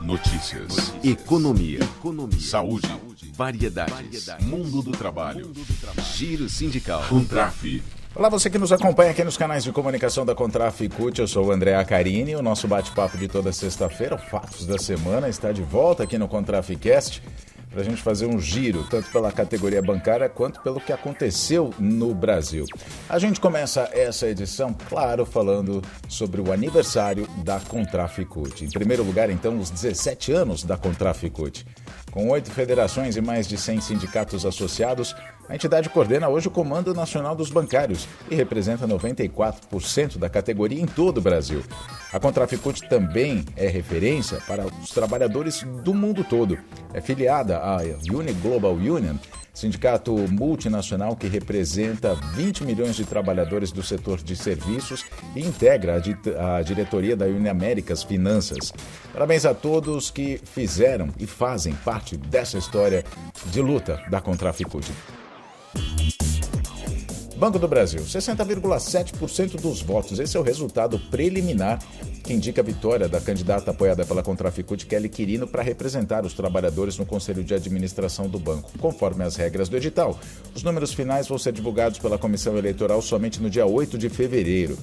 Notícias. Economia. Saúde. Variedades. Mundo do trabalho. Giro sindical. Contraf. Olá, você que nos acompanha aqui nos canais de comunicação da Contraf e CUT, eu sou o André Acarini. O nosso bate-papo de toda sexta-feira, o Fatos da Semana, está de volta aqui no ContrafCast para a gente fazer um giro, tanto pela categoria bancária quanto pelo que aconteceu no Brasil. A gente começa essa edição, claro, falando sobre o aniversário da Contraf e CUT. Em primeiro lugar, então, os 17 anos da Contraf e CUT. Com 8 federações e mais de 100 sindicatos associados, a entidade coordena hoje o Comando Nacional dos Bancários e representa 94% da categoria em todo o Brasil. A Contraf e CUT também é referência para os trabalhadores do mundo todo. É filiada à Uni Global Union, sindicato multinacional que representa 20 milhões de trabalhadores do setor de serviços e integra a diretoria da Uni Américas Finanças. Parabéns a todos que fizeram e fazem parte dessa história de luta da Contraf e CUT. Banco do Brasil, 60,7% dos votos. Esse é o resultado preliminar que indica a vitória da candidata apoiada pela Contraf e CUT, Kelly Quirino, para representar os trabalhadores no Conselho de Administração do banco, conforme as regras do edital. Os números finais vão ser divulgados pela Comissão Eleitoral somente no dia 8 de fevereiro.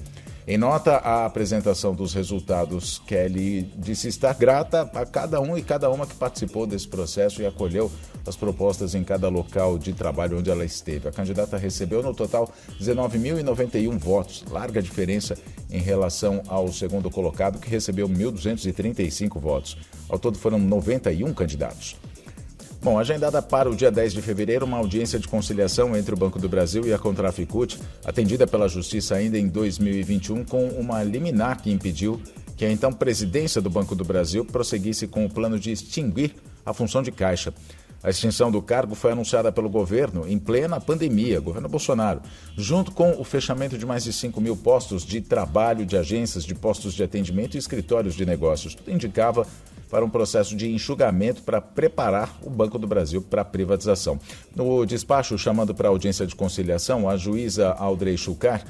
Em nota à apresentação dos resultados, Kelly disse estar grata a cada um e cada uma que participou desse processo e acolheu as propostas em cada local de trabalho onde ela esteve. A candidata recebeu no total 19.091 votos, larga diferença em relação ao segundo colocado, que recebeu 1.235 votos. Ao todo foram 91 candidatos. Bom, agendada para o dia 10 de fevereiro, uma audiência de conciliação entre o Banco do Brasil e a Contraf e CUT, atendida pela Justiça ainda em 2021, com uma liminar que impediu que a então presidência do Banco do Brasil prosseguisse com o plano de extinguir a função de caixa. A extinção do cargo foi anunciada pelo governo em plena pandemia, governo Bolsonaro, junto com o fechamento de mais de 5 mil postos de trabalho, de agências, de postos de atendimento e escritórios de negócios. Tudo indicava para um processo de enxugamento para preparar o Banco do Brasil para a privatização. No despacho, chamando para a audiência de conciliação, a juíza Audrey Schuchar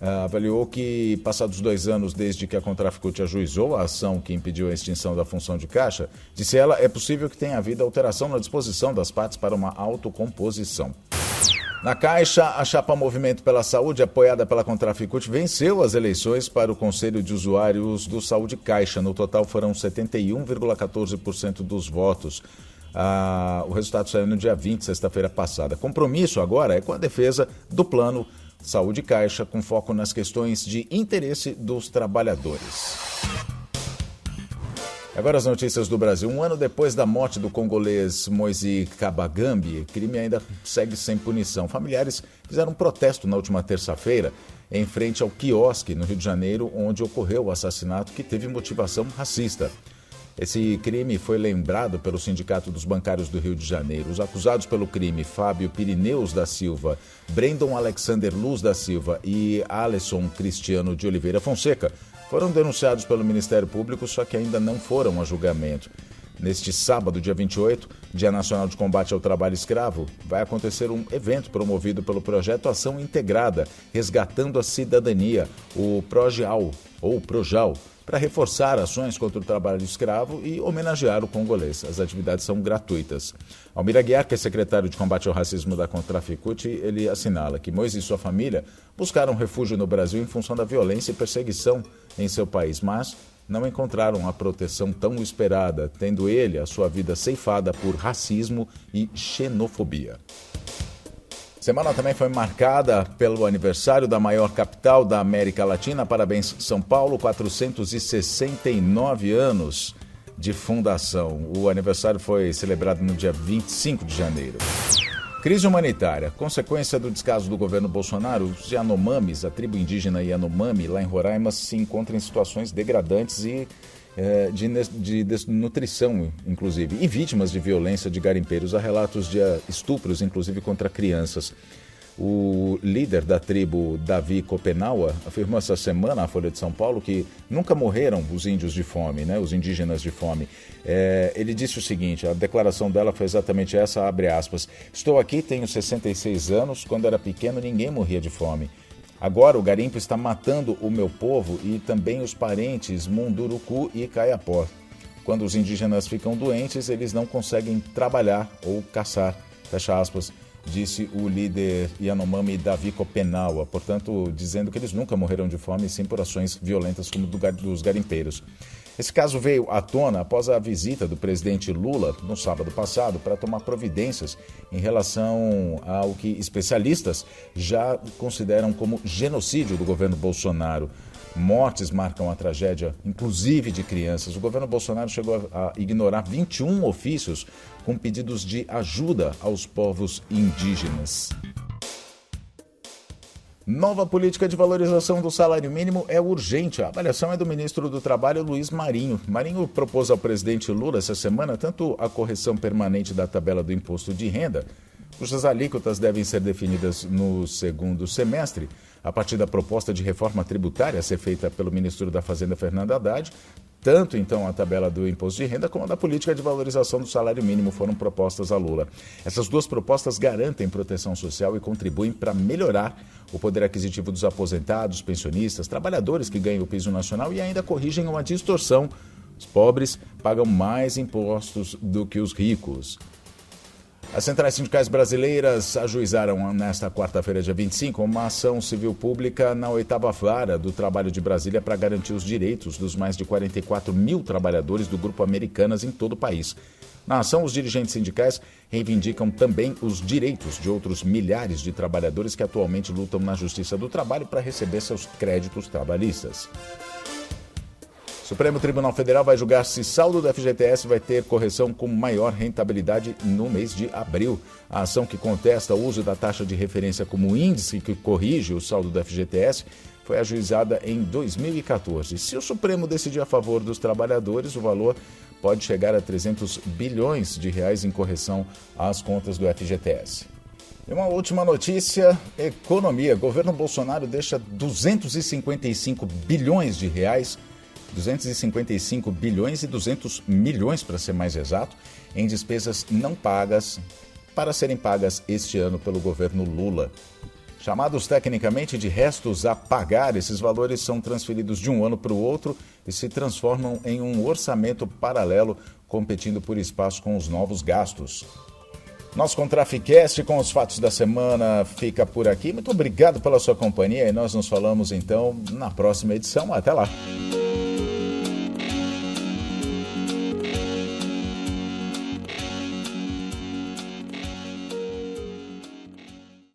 avaliou que, passados 2 anos desde que a Contraf e CUT ajuizou a ação que impediu a extinção da função de caixa, disse ela, é possível que tenha havido alteração na disposição das partes para uma autocomposição. Na Caixa, a chapa Movimento pela Saúde, apoiada pela Contraf e CUT, venceu as eleições para o Conselho de Usuários do Saúde Caixa. No total foram 71,14% dos votos. O resultado saiu no dia 20, sexta-feira passada. Compromisso agora é com a defesa do plano Saúde Caixa, com foco nas questões de interesse dos trabalhadores. Agora as notícias do Brasil. 1 ano depois da morte do congolês Moise Kabagambi, o crime ainda segue sem punição. Familiares fizeram um protesto na última terça-feira em frente ao quiosque no Rio de Janeiro, onde ocorreu o assassinato que teve motivação racista. Esse crime foi lembrado pelo Sindicato dos Bancários do Rio de Janeiro. Os acusados pelo crime, Fábio Pirineus da Silva, Brandon Alexander Luz da Silva e Alisson Cristiano de Oliveira Fonseca, foram denunciados pelo Ministério Público, só que ainda não foram a julgamento. Neste sábado, dia 28, Dia Nacional de Combate ao Trabalho Escravo, vai acontecer um evento promovido pelo Projeto Ação Integrada, Resgatando a Cidadania, o PROJAL, ou PROJAL, para reforçar ações contra o trabalho escravo e homenagear o congolês. As atividades são gratuitas. Almir Aguiar, que é secretário de combate ao racismo da Contraf e CUT, ele assinala que Moise e sua família buscaram refúgio no Brasil em função da violência e perseguição em seu país, mas não encontraram a proteção tão esperada, tendo ele a sua vida ceifada por racismo e xenofobia. Semana também foi marcada pelo aniversário da maior capital da América Latina. Parabéns, São Paulo, 469 anos de fundação. O aniversário foi celebrado no dia 25 de janeiro. Crise humanitária. Consequência do descaso do governo Bolsonaro, os Yanomamis, a tribo indígena Yanomami, lá em Roraima, se encontra em situações degradantes e de desnutrição, inclusive, e vítimas de violência de garimpeiros. Há relatos de estupros, inclusive contra crianças. O líder da tribo, Davi Copenaua, afirmou essa semana à Folha de São Paulo que nunca morreram os índios de fome, né, os indígenas de fome. Ele disse o seguinte, a declaração dela foi exatamente essa, abre aspas, estou aqui, tenho 66 anos, quando era pequeno ninguém morria de fome. Agora o garimpo está matando o meu povo e também os parentes Munduruku e Caiapó. Quando os indígenas ficam doentes, eles não conseguem trabalhar ou caçar, fecha aspas, disse o líder Yanomami Davi Copenaua, portanto, dizendo que eles nunca morreram de fome, sim por ações violentas como dos garimpeiros. Esse caso veio à tona após a visita do presidente Lula, no sábado passado, para tomar providências em relação ao que especialistas já consideram como genocídio do governo Bolsonaro. Mortes marcam a tragédia, inclusive de crianças. O governo Bolsonaro chegou a ignorar 21 ofícios com pedidos de ajuda aos povos indígenas. Nova política de valorização do salário mínimo é urgente. A avaliação é do ministro do Trabalho, Luiz Marinho. Marinho propôs ao presidente Lula essa semana tanto a correção permanente da tabela do imposto de renda, cujas alíquotas devem ser definidas no segundo semestre, a partir da proposta de reforma tributária a ser feita pelo ministro da Fazenda, Fernando Haddad. Tanto, então, a tabela do imposto de renda como a da política de valorização do salário mínimo foram propostas a Lula. Essas duas propostas garantem proteção social e contribuem para melhorar o poder aquisitivo dos aposentados, pensionistas, trabalhadores que ganham o piso nacional e ainda corrigem uma distorção. Os pobres pagam mais impostos do que os ricos. As centrais sindicais brasileiras ajuizaram nesta quarta-feira, dia 25, uma ação civil pública na 8ª Vara do Trabalho de Brasília para garantir os direitos dos mais de 44 mil trabalhadores do Grupo Americanas em todo o país. Na ação, os dirigentes sindicais reivindicam também os direitos de outros milhares de trabalhadores que atualmente lutam na Justiça do Trabalho para receber seus créditos trabalhistas. O Supremo Tribunal Federal vai julgar se saldo do FGTS vai ter correção com maior rentabilidade no mês de abril. A ação que contesta o uso da taxa de referência como índice que corrige o saldo do FGTS foi ajuizada em 2014. Se o Supremo decidir a favor dos trabalhadores, o valor pode chegar a 300 bilhões de reais em correção às contas do FGTS. E uma última notícia, economia. O governo Bolsonaro deixa 255 bilhões de reais 255 bilhões e 200 milhões, para ser mais exato, em despesas não pagas para serem pagas este ano pelo governo Lula. Chamados tecnicamente de restos a pagar, esses valores são transferidos de um ano para o outro e se transformam em um orçamento paralelo, competindo por espaço com os novos gastos. Nosso Contraficast com os fatos da semana fica por aqui. Muito obrigado pela sua companhia e nós nos falamos então na próxima edição. Até lá!